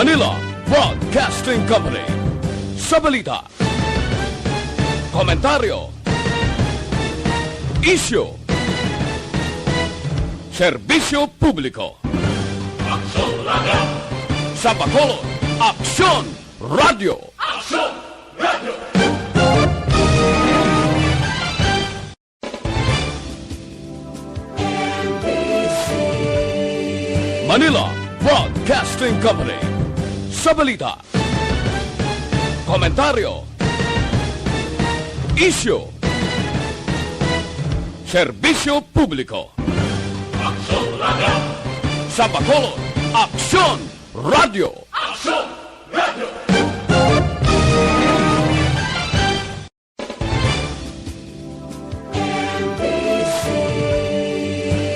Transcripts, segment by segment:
Manila Broadcasting Company. Sa balita, komentaryo, isyu, serbisyo publiko. Aksyon Radio! Sa Bacolod, Aksyon Radio! Aksyon Radio! Manila Broadcasting Company. Sa balita, komentaryo, isyu, serbisyo publiko. Aksyon Radio! Sa Bacolod, Aksyon Radio! Aksyon Radio!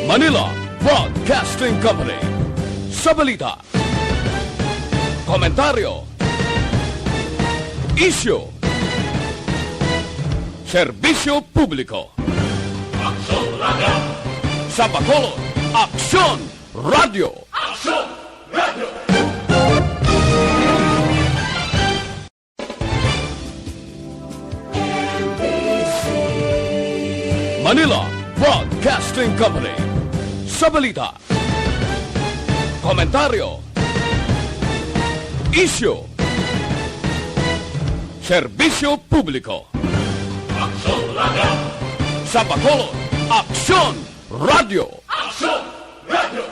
Manila Broadcasting Company. Sa balita, komentaryo, isyu, serbisyo publiko. Aksyon Radio! Sa Bacolod, Aksyon Radio! Aksyon Radio! Manila Broadcasting Company. Sa balita, komentaryo, isyu, serbisyo publiko. Aksyon Radio! Sa Bacolod, Aksyon Radio! Aksyon Radio!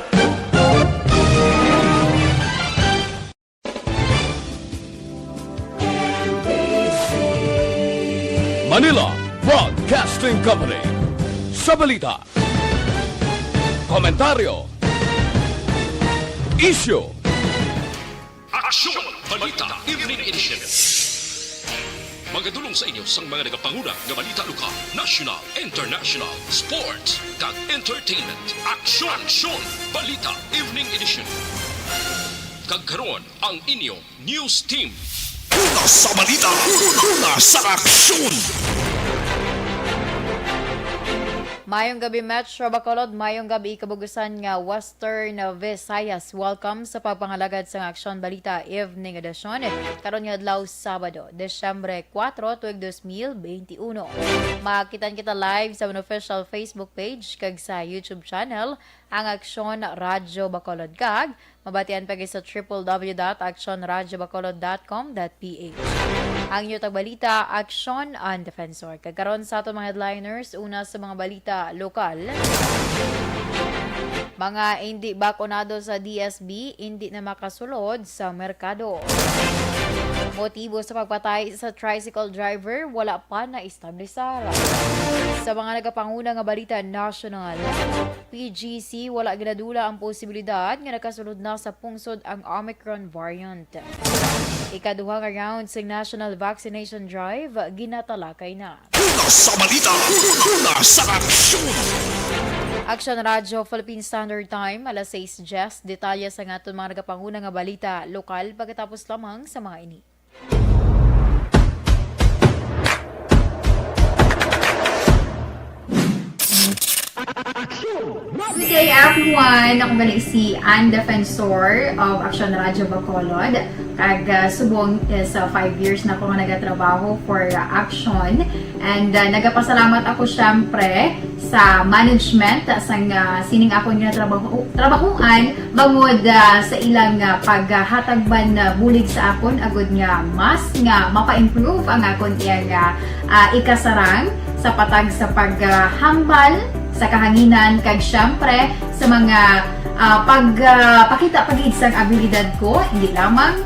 Manila Broadcasting Company. Sa balita, komentaryo, isyu, Aksyon! Balita Evening Edition. Magadulong sa inyo sang mga nagapanguna nga balita lokal, national, international, sports, kag entertainment. Aksyon! Balita Evening Edition. Kagkaroon ang inyong news team. Una sa balita, una sa aksyon. Mayong gabi Metro Bacolod, mayong gabi kabugusan nga Western Visayas. Welcome sa pagpangalagad sa Aksyon Balita Evening Edition. Karon nga adlaw Sabado, Desyembre 4, tuig 2021. Makitan kita live sa official Facebook page kag sa YouTube channel ang Aksyon Radio Bacolod kag mabatian pa sa www.aksyonradiobacolod.com.ph. Ang inyo tagbalita, Aksyon on Defensor. Kagkaroon sa ato mga headliners, una sa mga balita lokal. Mga hindi bakunado sa DSB, hindi na makasulod sa merkado. Motibo sa pagpatay sa tricycle driver, wala pa na establisar. Sa mga nagapanguna nga balita national, PGC wala ginadula ang posibilidad nga nakasulod na sa pungsod ang Omicron variant. Ikaduhang round sa National Vaccination Drive, ginatalakay na. Una sa balita, una sa aksyon. Aksyon Radio Philippine Standard Time, alas 6:10. Detalye sa nga itong mga nagapanguna nga balita lokal pagkatapos lamang sa mga ini. Good day everyone! Ako gali si Defensor of Aksyon Radio Bacolod. Kag subong sa 5 years na ako nga nagatrabaho for Aksyon. And nagapasalamat ako syempre sa management sa sining ako nga trabahuan bangod sa ilang paghatagban bulig sa akon agud nga mas nga mapa-improve ang akon iyang ikasarang sa patag sa paghambal sa kahanginan kag syempre sa mga pagpakita pagid sang abilidad ko hindi lamang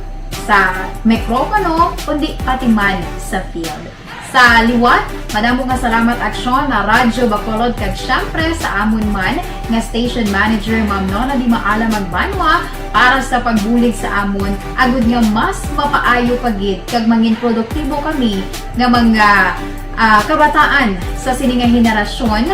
sa mikropono kundi pati man sa field. Sa liwat, madamo nga salamat Aksyon na Radyo Bacolod kag syempre sa amon man nga station manager Ma'am Nona Di Maala Magbanwa para sa pagbulig sa amon agud nga mas mapaayo pagid kag mangin produktibo kami nga mga kabataan sa sininga henerasyon.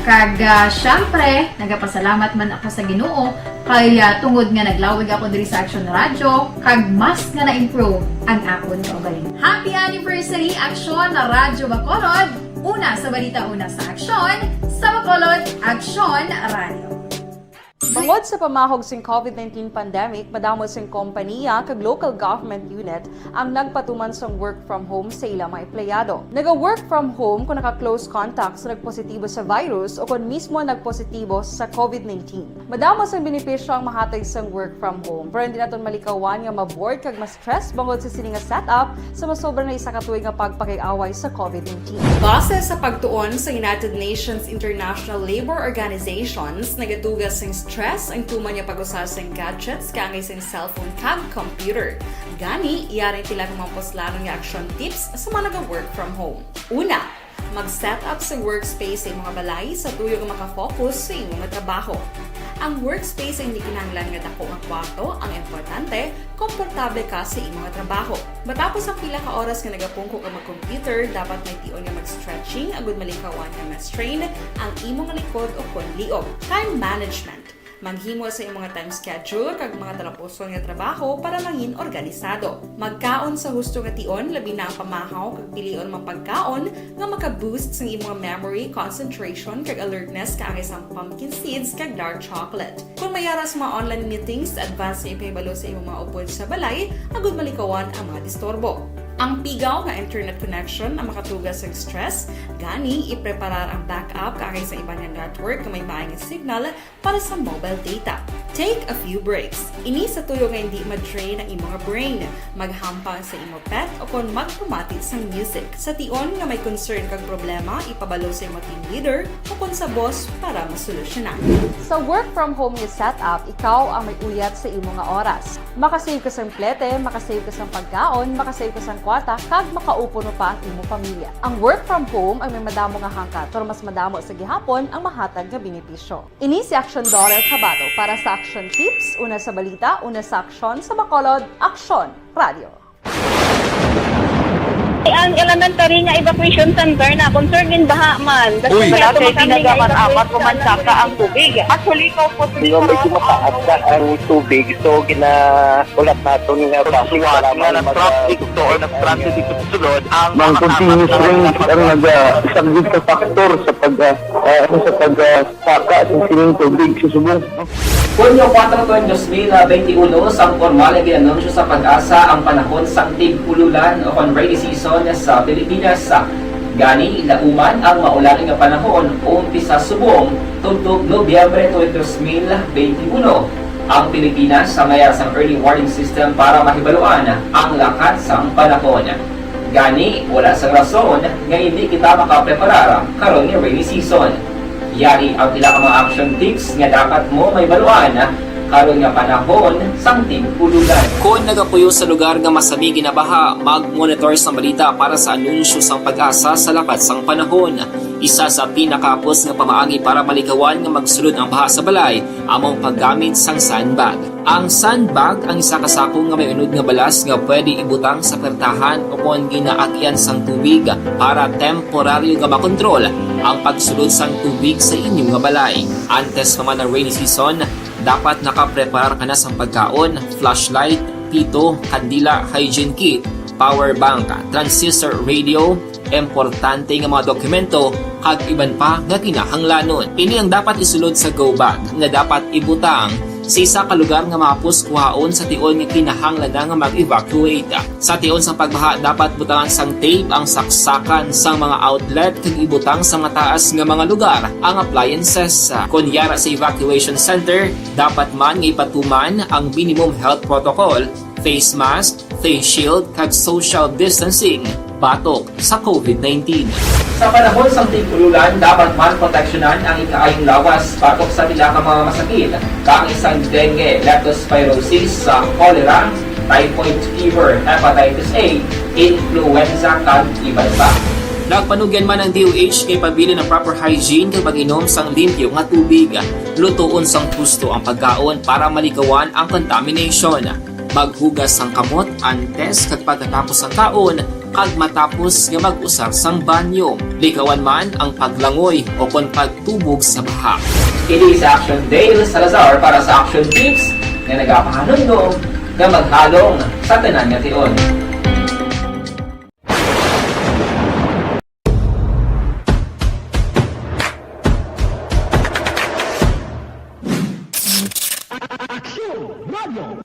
Kag syempre, nagapasalamat man ako sa Ginoo kay tungod nga naglawig ako diri sa Aksyon Radio kag mas nga na-improve ang akon kaugalingon. Happy anniversary Aksyon na Radio Bacolod! Una sa balita, una sa Aksyon, sa Bacolod, Aksyon Radio. Bangod sa pamahog sing COVID-19 pandemic, madamo sing kompanya kag local government unit ang nagpatuman sang work from home sa ilang mga empleyado. Naga-work from home kung naka-close contacts na nagpositibo sa virus o kung mismo nagpositibo sa COVID-19. Madamo sang benepisyo ang mahatag sang work from home, pero hindi naton malikawan nga ma-bored kag ma-stress bangod sa sini nga setup sa masobra na isa ka tuig nga pagpakiaway sa COVID-19. Base sa pagtuon sa United Nations International Labor Organizations, nagatugas sing stress ang tuman niya pag-usar sa gadgets kangay sa cellphone kag computer. Gani, iyarin tila kung maposlanong nga action tips sa mga nag-work from home. Una, mag-set up sa workspace sa imong balay sa tuyo nga makafocus sa imong trabaho. Ang workspace ay hindi kinahanglan nga dako nga kwarto, ang importante, komportable ka sa imong trabaho. Matapos ang pila ka oras nga nagapungko ka mag-computer, dapat may tion nga mag-stretching agud malikawan nga ma-strain ang imong likod o konliog. Time management. Maghimo sa imong time schedule kag mga talapuson nga trabaho para mangin organisado. Magkaon sa husto nga tion, labi na ang pamahaw kag pilion mang pagkaon nga maka-boost sa imong memory, concentration kag alertness kaangay sang pumpkin seeds kag dark chocolate. Kung mayara sa mga online meetings, advance nga ipahibalo sa imong mga upod sa balay, agud malikawan ang mga disturbo. Ang pigaw nga internet connection ang makatugas sa stress, gani ipreparar ang backup kaangay sa ibang network nga may maayong signal para sa mobile data. Take a few breaks. Ini sa tuyo nga hindi ma-drain ang imong brain, maghampang sa imong pet o kung magpumati sa music. Sa tion nga may concern kag problema, ipabalo sa imong team leader o kung sa boss para masolusyonan. Sa work from home nga setup, ikaw ang may uyat sa imong nga oras. Makasave ka sa plete, makasave ka sa pagkaon, makasave ka sa kwata, kag makaupo mo pa ang imong pamilya. Ang work from home ay may madamo nga hangkat, pero mas madamo sa gihapon ang mahatag nga benepisyo. Ini si Aksyon Kabato para sa Action Tips, una sa balita, una sa aksyon sa Bacolod, Aksyon Radio. Ang elementary nga evacuation center na concern din baha man. Kasi Uy, natin ginagaman-amat kumansaka ang tubig. Actually, ko po Hindi ko medyo mataas na ang tubig. So, ulat natin nga Siwat nga ng traffic to or ng-transit dito sa sulod ang Mang continuous range ang nag-subject sa factor sa pagsaka sa sining tubig sa subong. Hunyo 4, 2021, sang formal ay ginanunsyo sa pag-asa ang panahon sa tig-ululan o rainy season sa Pilipinas. Gani, lauman ang maulan nga panahon umpisa subong tuntog Nobyembre 2021. Ang Pilipinas sa mayas ang early warning system para mahibaluan ang lakat sang panahon. Gani, wala sa rason nga hindi kita makapreparar karon ni rainy season. Yari ang ilang mga action tips nga dapat mo may baluan karon nga panahon sang tig-ululan. Kung nagapuyo sa lugar nga masami ginabaha, mag-monitor sa balita para sa anunsyo sang pag-asa sa lakat sang panahon. Isa sa pinakapos nga pamaagi para malikawan nga magsulod ang baha sa balay, among paggamit sang sandbag. Ang sandbag ang isa ka sako nga may unod nga balas nga pwede ibutang sa pertahan o kung ginaagyan sang tubig para temporaryo nga makontrol ang pagsulod sang tubig sa inyong nga balay. Antes naman ng rainy season, dapat nakapreparar ka na sa pagkaon, flashlight, pito, kandila, hygiene kit, power bank, transistor radio, importante nga mga dokumento, kag iban pa nga kinahanglanon. Ini ang dapat isulod sa go bag nga dapat ibutang sa isa ka lugar nga mapus kuhaon sa tion nga kinahanglan nga mag-evacuate. Sa tion sa pagbaha, dapat butangan sang tape ang saksakan sang mga outlet kag ibutang sa mataas nga mga lugar ang appliances. Kunyara sa evacuation center, dapat man nga ipatuman ang minimum health protocol, face mask, face shield kag social distancing batok sa COVID-19. Sa panahon sa tig-ululan, dapat man proteksyonan ang ikaayong lawas batok sa pila ka mga masakit, kang isang dengue, leptospirosis, cholera, typhoid fever, hepatitis A, influenza, kag iban pa. Nagpanugyan man ang DOH kay pabili ng proper hygiene kay pag-inom sang limpyo nga tubig. Lutuon sang gusto ang pagkaon para malikawan ang contamination. Maghugas sang kamot antes kag pagkatapos ang kaon kag matapos nga mag-usar sang banyo. Likawan man ang paglangoy o kon pagtubog sa baha. Kini sa Action Dale Salazar para sa Action Tips nga nagapahanundong nga maghalong sa tanan nga tion. Una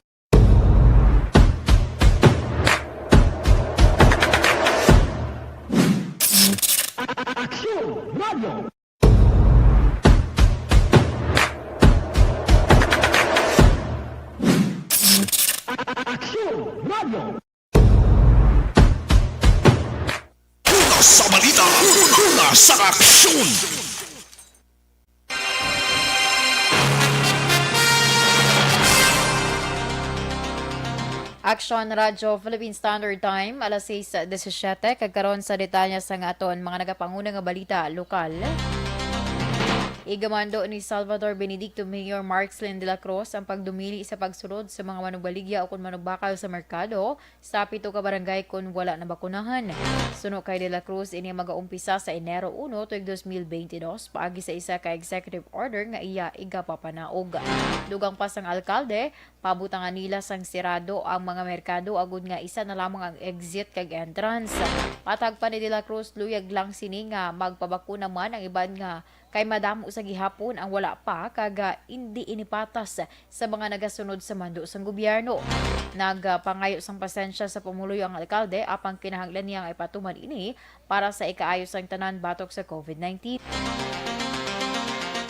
sa balita, una sa aksyon. Aksyon Radyo Philippine Standard Time, alas 6:17, kagkaroon sa detalya sa nga aton mga nagapanguna nga balita lokal. Igamando ni Salvador Benedicto Mayor Markslin de la Cruz ang pagdumili sa pagsulod sa mga manugbaligya o kung manugbakal sa merkado sa 7 ka barangay kung wala na bakunahan. Suno kay de la Cruz, ini mag-aumpisa sa Enero 1, tuig 2022, paagi sa isa ka executive order nga iya igapapanaog. Dugang pa sang alkalde, pabutangan nila sang sirado ang mga merkado agud nga isa na lamang ang exit kag entrance. Patag pa ni de la Cruz, luyag lang sini nga magpabakuna man ang iban nga kay madamo sa gihapon ang wala pa kaga hindi inipatas sa mga nagasunod sa mando sang gobyerno. Nagpangayo sang pasensya sa pumuloy ang alkalde apang kinahanglan niyang ipatuman ini para sa ikaayos ang tanan batok sa COVID-19.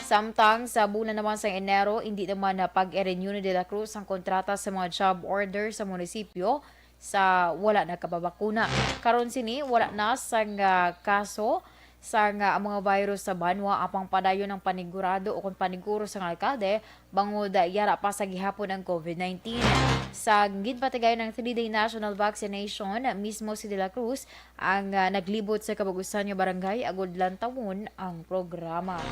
Samtang sa bulan naman sa Enero, hindi naman na pag-renew ni De La Cruz ang kontrata sa mga job order sa munisipyo sa wala na kababakuna. Karon sini wala na sang kaso sa nga ang mga virus sa banwa apang padayon ng panigurado o kung paniguro sa alkalde bangod yara pa sa gihapon ang COVID-19. Sa ginpatigayon ng 3-day national vaccination, mismo si De La Cruz ang naglibot sa Kabagusan nga barangay agud lantawon ang programa.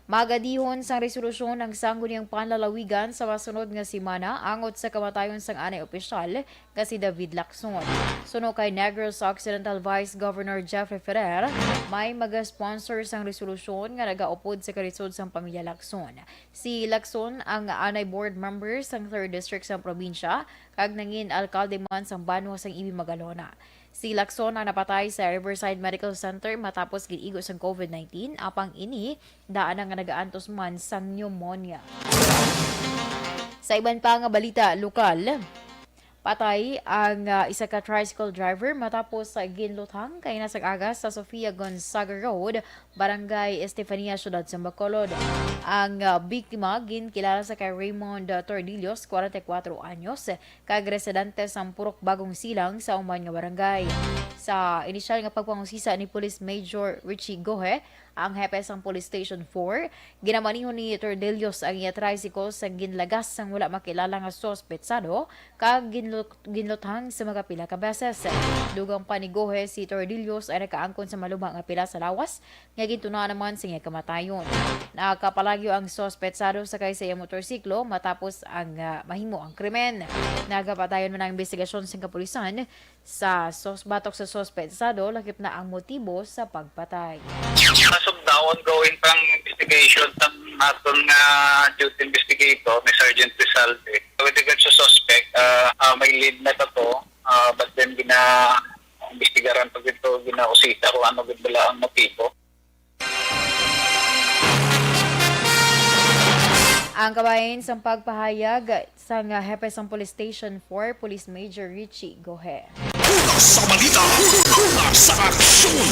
Magadihon sang resolusyon ng sangguniang panlalawigan sa masunod nga simana angot sa kamatayon sang anay opisyal nga si David Lacson. Suno kay Negros Occidental Vice Governor Jeffrey Ferrer, may maga-sponsor sang resolusyon nga nagaupod sa karisod sang pamilya Lacson. Si Lacson ang anay board member sang 3rd District sang probinsya kag nangin alkalde man sang Banwa sang Ibi Magalona. Si Lacson ang napatay sa Riverside Medical Center matapos giigo sang COVID-19 apang ini daan nga nagaantos man sang pneumonia. Sa iban pa nga balita lokal, patay ang isa ka tricycle driver matapos sa ginluthang kay nasag agas sa Sofia Gonzaga Road, Barangay Estefania, Syudad sa Bacolod. Ang biktima ginkilala sa kay Raymond Tordillos, 44 anyos, kag residente sa Purok Bagong Silang sa uman nga barangay. Sa inisyal nga pagpangusisa ni Police Major Richie Gohe, ang hepe sang Police Station 4, ginamanihon ni Tordillos ang iya tricycle sa ginlagas sang wala makilala nga sospetsado kag ginluthang sa mga pila ka beses. Dugang pa ni Gohe, si Tordillos ay nakaangkon sa malubha nga pila sa lawas nga gintunaan naman sa iya kamatayon. Nakapalagyo ang sospetsado sa kay sa iya motorsiklo matapos ang mahimo ang krimen. Nagapatayon man ang investigasyon sa kapulisan sa batok sa sospetsado, lakip na ang motibo sa pagpatay. As of now, ongoing pang investigation ng aton nga duty investigator ni Sergeant Rizalde. With regards to suspect, may lead na to, but then gina-investigaran pag ito, gina-usita kung ano bala ang motibo. Ang kabayan sa pagpahayag sa hepe sa Police Station 4, Police Major Richie Gohe. Una sa balita, una sa aksyon.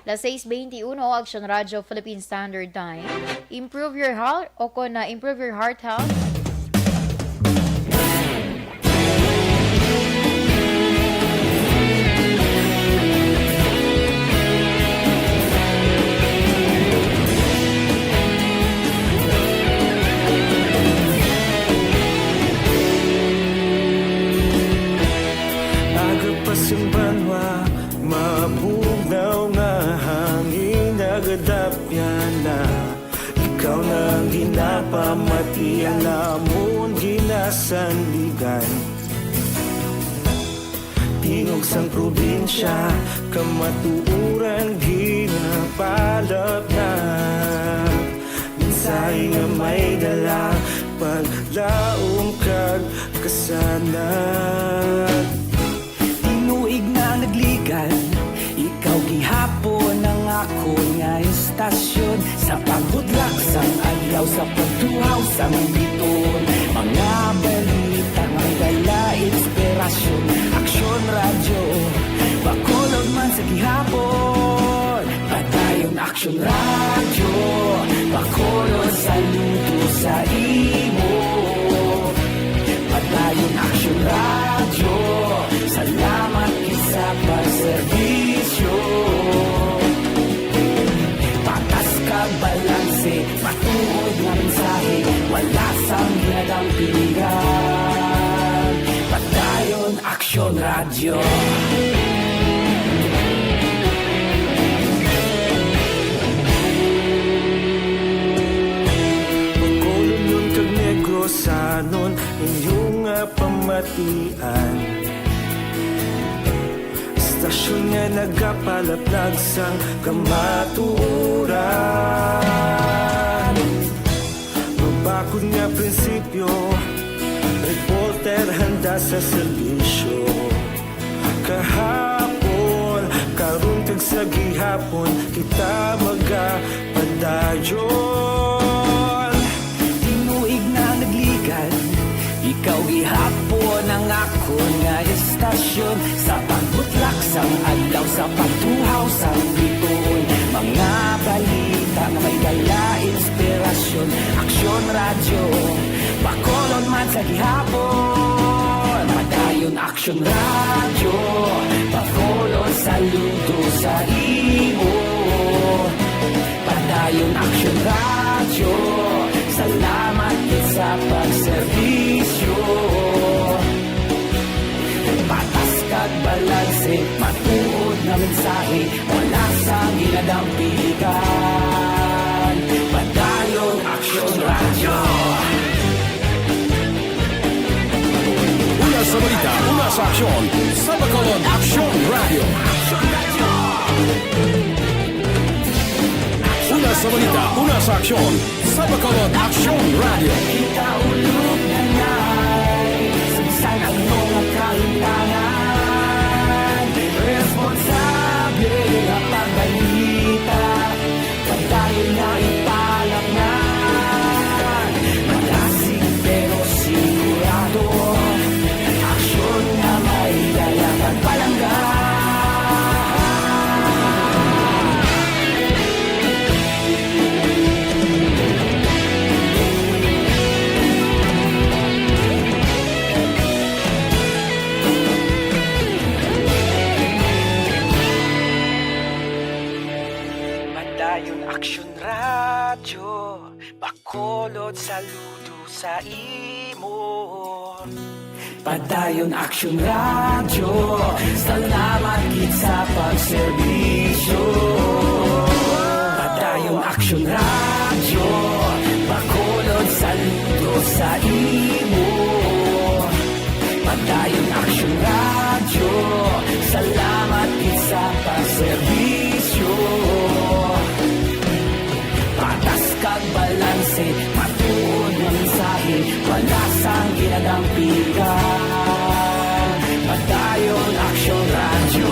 Las 6:21, Aksyon Radyo Philippine Standard Time. Improve your health o kung improve your heart health. Yung banwa, mabugaw nga hangin nagadapyan na. Ikaw nang ginapamati ang lamon ginasanligan. Tingog sang probinsya, kamatuuran ginapalap na. Minsay nga may dala, paglaom kag kasanat. Nagligan, ikaw gihapon ang ako nga istasyon sa pagudlak sang ayaw sa pagtuhaw sang biton, mga balita, may dala, inspirasyon, aksyon radyo, bakulog man sa gihapon. Padayon aksyon radyo, bakulog saludo sa imo. Padayon aksyon radyo, salamat isa pagserbisyo. Patas kag balanse, matuod nga mensahe, wala sang ginadang pilihan. Padayon aksyon radyo. Sanon inyong pamatian, istasyon nga nagapalaplag sang kamaturan. Mabakod nga prinsipyo, reporter handa sa serbisyo. Kahapon, karong kag sa gihapon, kita magapadayon. Ikaw gihapon ang ako nga istasyon, sa pagbutlak sang adlaw, sa pagtuhaw sang biton, mga balita na may dala, inspirasyon, aksyon radyo, bakolon man sa gihapon. Padayon aksyon radyo, bakolon saludo sa imo. Padayon aksyon radyo, salamat sa pagserbisyo. Patas kag balanse, matuod na mensahe, wala sang ginadampigan. Padayon aksyon radyo. Una sa balita, una sa aksyon, sa Bacolod Aksyon Radio. Una sa balita, una sa aksyon, sa Bacolod Aksyon Radio. Kita ulog na na'y saan ang mga kalintangan, responsable na pagbalita, pagdayon na ipalaknan, malasig pero sigurado, aksyon na may dalagang palanggan. Aksyon radyo, bakolod saludo sa imo. Padayon aksyon radyo, salamat gid sa pagserbisyo. Padayon aksyon radyo, bakolod saludo sa imo. Padayon aksyon radyo, salamat gid sa pagserbisyo. Patas kag balanse, matuod na mensahe, wala sang ginadampigan. Padayon aksyon radyo.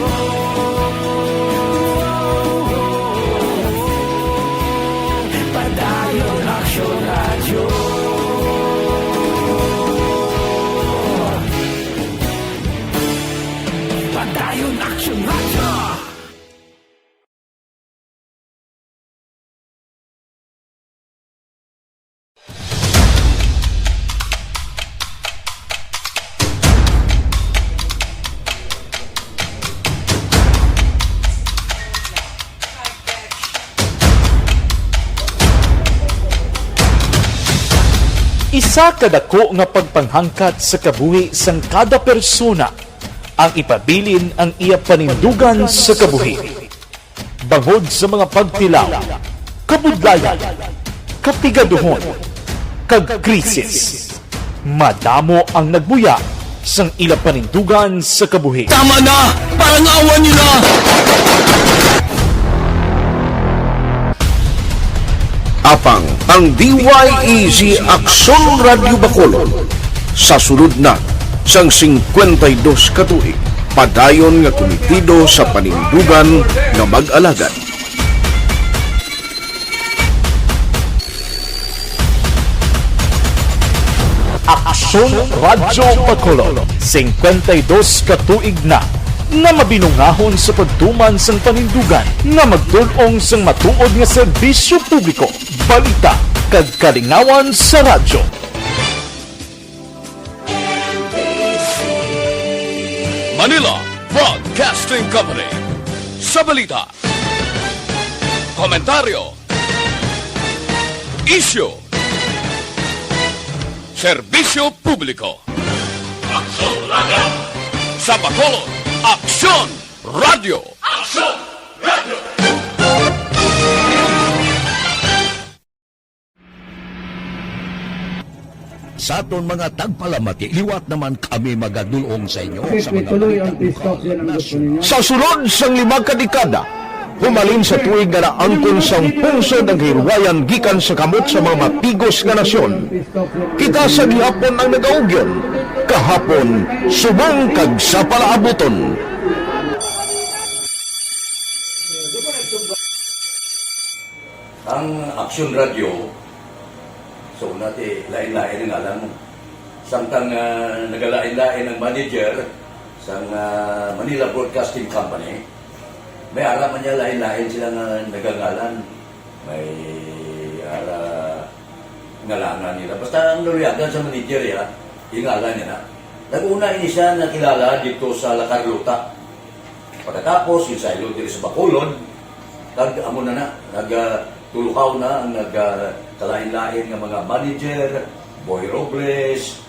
Padayon aksyon radyo. Padayon aksyon radyo. Isa kadako nga pagpanghangkat sa kabuhi sang kada persona ang ipabilin ang iya panindugan sa kabuhi. Bangod sa mga pagtilaw, kabudlayan, kapigaduhon, kag krisis, madamo ang nagbuya sang ila panindugan sa kabuhi. Tama na! Parang awan nyo na! Apang ang DYEZ Aksyon Radio Bacolod sa sulod na sang 52 katuig, padayon nga komitido sa panindugan nga mag-alagad. Aksyon Radyo Bacolod. 52 katuig na nga mabinungahon sa pagtuman sang panindugan nga magtulong sang matuod nga serbisyo publiko, balita kag kalingawan sa radyo. Manila Broadcasting Company. Sa balita, komentaryo, isyu, serbisyo publiko. Aksyon Radio! Sa Bacolod, Aksyon Radio! Aksyon Radio! Sa aton mga tagpalamati, liwat naman kami magadulong sa inyo sa mga sa sulod sang 5 kadekada. Humalin sa tuig nga naangkon sang pungsod ang hirwayan gikan sa kamot sa mga mapigos nga nasyon. Kita sa gihapon ang nagaugyon, kahapon subong kag sa palaabuton. Ang Aksyon Radio, so natin lain-lain ang alam mo. Samtang nagalain-lain ang manager sa Manila Broadcasting Company, may araman niya lain-lain sila nga nagangalan. May ngalangan nila. Basta ang naluyagan sa manager ya, ingalan niya na. Nag-una ini siya nakilala dito sa La Carlota. Pagkatapos, yung sa ilo dito sa Bacolod, amo na nagtulukaw na ang nagkalain-lain ng mga manager, Boy Robles,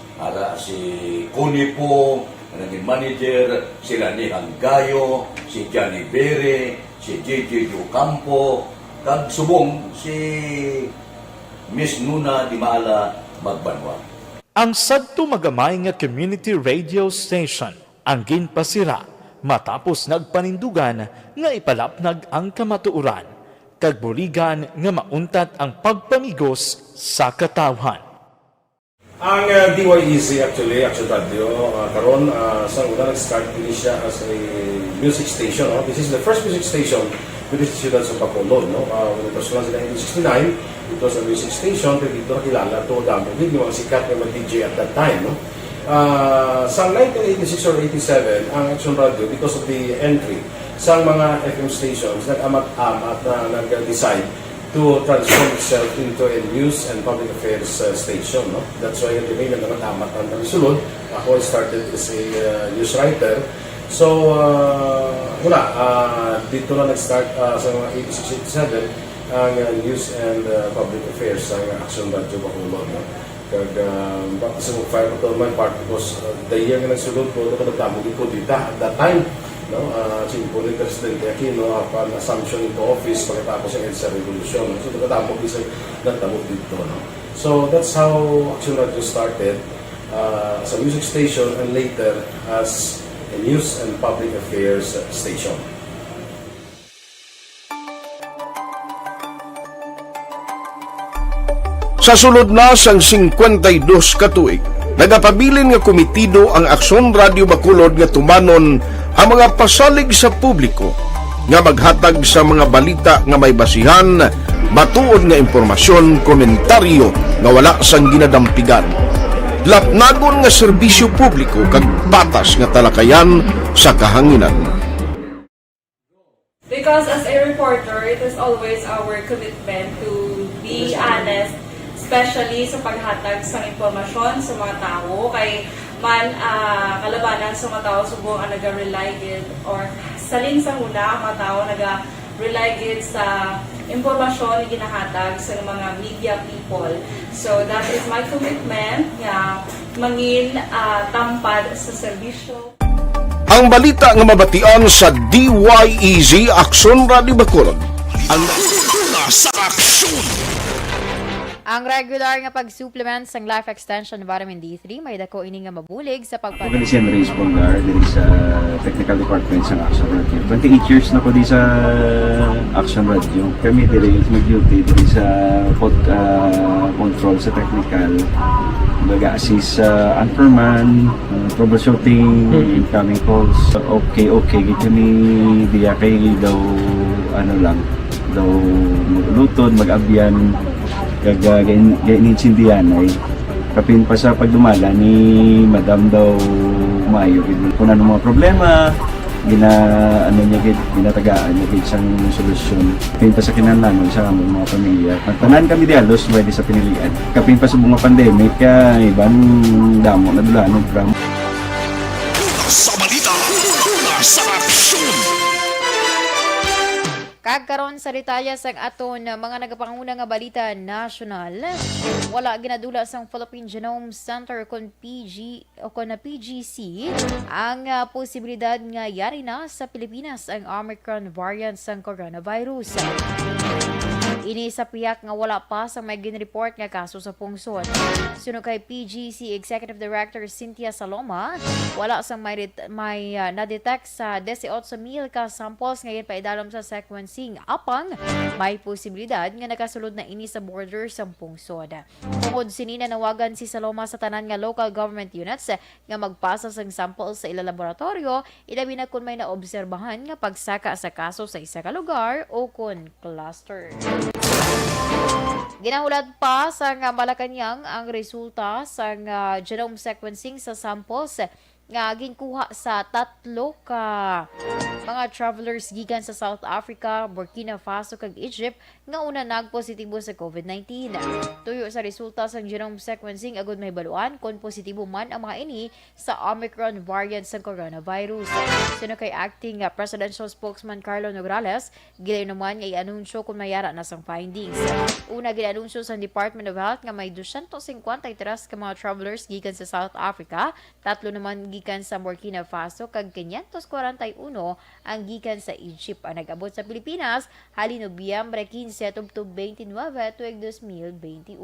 si Cunipo, naging manager, sila ni Hanggayo, si Johnny Bere, si JJ Campo, kag subong si Miss Nuna Di Maala Magbanwa. Ang sadto magamay nga community radio station ang ginpasira matapos nagpanindugan nga ipalapnag ang kamatuoran kag buligan nga mauntat ang pagpamigos sa katawhan. Ang DYEZ actually, Aksyon Radio, karon sa una nag-start din siya as a music station. No? This is the first music station with the students of Bacolod. No? When it was launched in 1969, it was a music station, pero dito nakilala to dami din yung mga sikat na mag-DJ at that time. No? Sa 1986 or 87, ang Aksyon Radio, because of the entry sa mga FM stations, nag-amat-amat na nag-decide to transform itself into a news and public affairs station. No? That's why yung remain na naman-amat ang sulod. Ako started as a news writer. So, dito na nag-start sa mga 86-87 ang news and public affairs sa Aksyon Radio Bacolod. No? Kag sa fire patrolman part because the year nga nagsulod ko, nagdamog ko dito at that time. No, simple ni Presidente Aquino upon assumption into office pagkatapos ng EDSA Revolution. So, nagdamog dito. No? So, that's how Aksyon Radio started as a music station and later as a news and public affairs station. Sa sulod na sang 52 katuig, nagapabilin nga komitido ang Aksyon Radio Bacolod nga tumanon ang mga pasalig sa publiko nga maghatag sa mga balita nga may basihan, matuod nga impormasyon, komentaryo nga wala sang ginadampigan. Lapnagon nga serbisyo publiko kag batas nga talakayan sa kahanginan. Because as a reporter, it is always our commitment to be honest, especially sa paghatag sa impormasyon sa mga tao kay man kalabanan sa mga tao subong ang naga-rely gid or salin sa una ang mga tao naga-rely gid sa impormasyon na ginahatag sa mga media people. So that is my commitment nga mangin tampad sa serbisyo. Ang balita nga mabatian sa DYEZ Aksyon Radio Bacolod. Ang sa aksyon. Ang regular nga pag-supplement sang life extension vitamin D3 may dako ini nga mabulig sa Organization Race Bongar diri sa Technical Department sa Aksyon Radio. 28 years na ko di sa Aksyon Radio. Kami diri mag-duty diri sa control sa technical. Mag-assist sa unperman, troubleshooting, incoming calls. Okay, gito ni diya kay daw daw maglutod, mag-abyan, ganinsindihan ay Kapin pa sa pagdumala ni Madam daw Mayo, kung ano mga problema, ginatagaan niya gid sang solusyon. Kapin pa sa kinahanglan sa among mga pamilya. Tanan kami dialos pwede sa pinilian. Kapin pa sa bunga pandemic, ibang damo na dulanon from Sa balita, una sa aksyon! Kagkaroon sa detalya sang aton mga nagapanguna nga balita national, wala ginadula sang Philippine Genome Center kon PGC ang posibilidad nga yari na sa Pilipinas ang Omicron variant sang coronavirus. Ini sa piyak nga wala pa sa may ginreport nga kaso sa pungsod. Suno kay PGC Executive Director Cynthia Saloma, wala sang may na-detect sa 18,000 ka samples ngayon pa idalom sa sequencing. Apang may posibilidad nga nakasulod na ini sa border sa pungsod. Tungod sinina nawagan si Saloma sa tanan nga local government units nga magpasa sang samples sa ila laboratorio, ilabi na kung may naobserbahan nga pagsaka sa kaso sa isa ka lugar o kun cluster. Ginahulad pa sa Malacanang ang resulta sa genome sequencing sa samples nga ginkuha sa 3 ka mga travelers gikan sa South Africa, Burkina Faso kag Egypt nga una nagpositibo sa COVID-19. Tuyo sa resulta sa genome sequencing agud may baluan kung positibo man ang mga ini sa Omicron variant sa coronavirus. Sino kay acting presidential spokesman Carlo Nograles, gilayo naman nga i-anunsyo kung mayara na sang findings. Una ginanunsyo sa Department of Health nga may 253 ka mga travelers gikan sa South Africa, 3 naman gikan sa Burkina Faso kag 541 ang gikan sa Egypt. Ang nag-abot sa Pilipinas halin Nobyembre 15 tubtub 29 tuig 2021.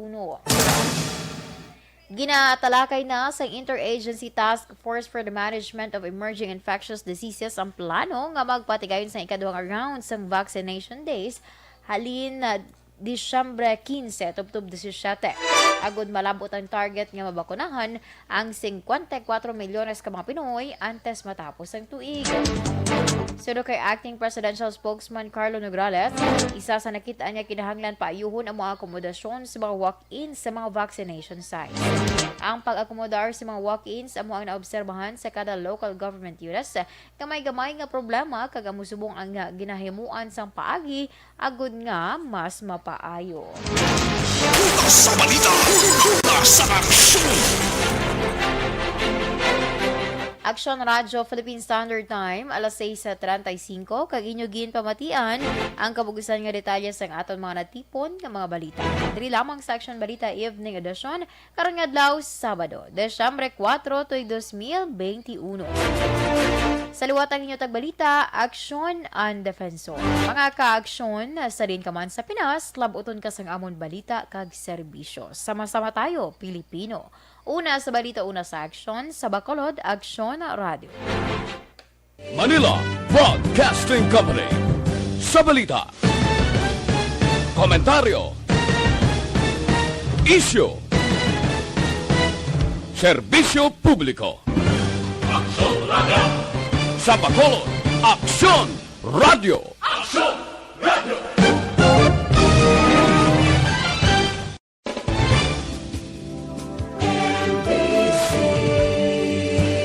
Ginatalakay na sa Interagency Task Force for the Management of Emerging Infectious Diseases ang plano nga magpatigayon sa ikaduhang round sang vaccination days halin Disyembre 15 tubtub 17. Agud malabot ang target nga mabakunahan ang 54 milyones ka mga Pinoy antes matapos ang tuig. Suno kay acting presidential spokesman Carlo Nograles, isa sa nakitaan niya kinahanglan paayuhon ang mga akomodasyon sa mga walk-ins sa mga vaccination sites. Ang pag-akomodar sa mga walk-ins amo ang naobserbahan sa kada local government units gamay-gamay nga problema kag amusubong ang ginahimuan sang paagi agud nga mas mapaayo. Sa balita, una sa aksyon! Aksyon Radyo Philippine Standard Time, alas 6:35, kag inyugin pamatian ang kabugusan nga detalye sa aton mga natipon nga mga balita. Diri lamang sa Aksyon Balita Evening Edition, karon nga adlaw Sabado, Desyembre 4, 2021. Sa liwatang inyo tagbalita, Aksyon and Defensor. Mga ka-aksyon sa rin ka man sa Pinas, labuton ka sang amon balita kag serbisyo. Sama-sama tayo, Pilipino. Una sa balita, una sa aksyon, sa Bacolod, Aksyon Radio. Manila Broadcasting Company. Sa balita, komentaryo, issue, serbisyo publiko. Aksyon Radio! Sa Bacolod, Aksyon Radio. Aksyon Radio!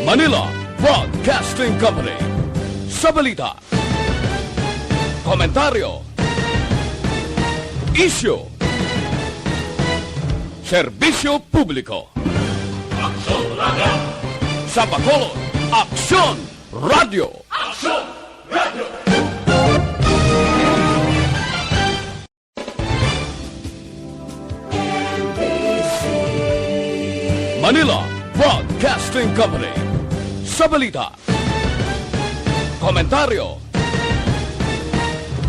Manila Broadcasting Company. Sa balita, komentaryo, issue, serbisyo publiko. Aksyon Radio! Sa Bacolod, Aksyon Radio. Aksyon Radio! Manila Broadcasting Company. Sa balita, komentaryo,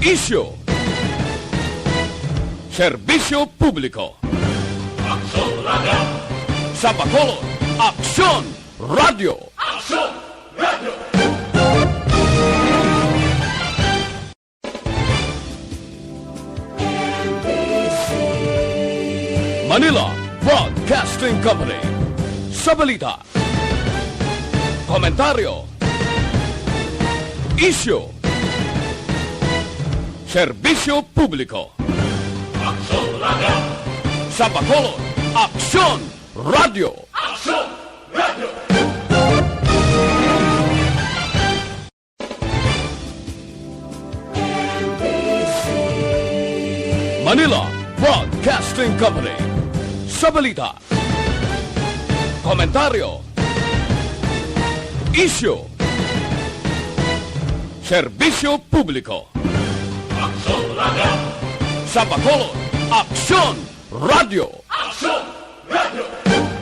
issue, serbisyo publiko. Aksyon Radio! Sa Bacolod, Aksyon Radio. Aksyon Radio! Manila Broadcasting Company. Sa balita, komentaryo, issue, serbisyo publiko. Aksyon Radio! Sa Bacolod, Aksyon Radio. Aksyon! Radio! Manila Broadcasting Company. Sa balita, komentaryo, isyu, serbisyo publiko. Aksyon! Radio! Sa Bacolod, Aksyon Radio. Aksyon! Radio!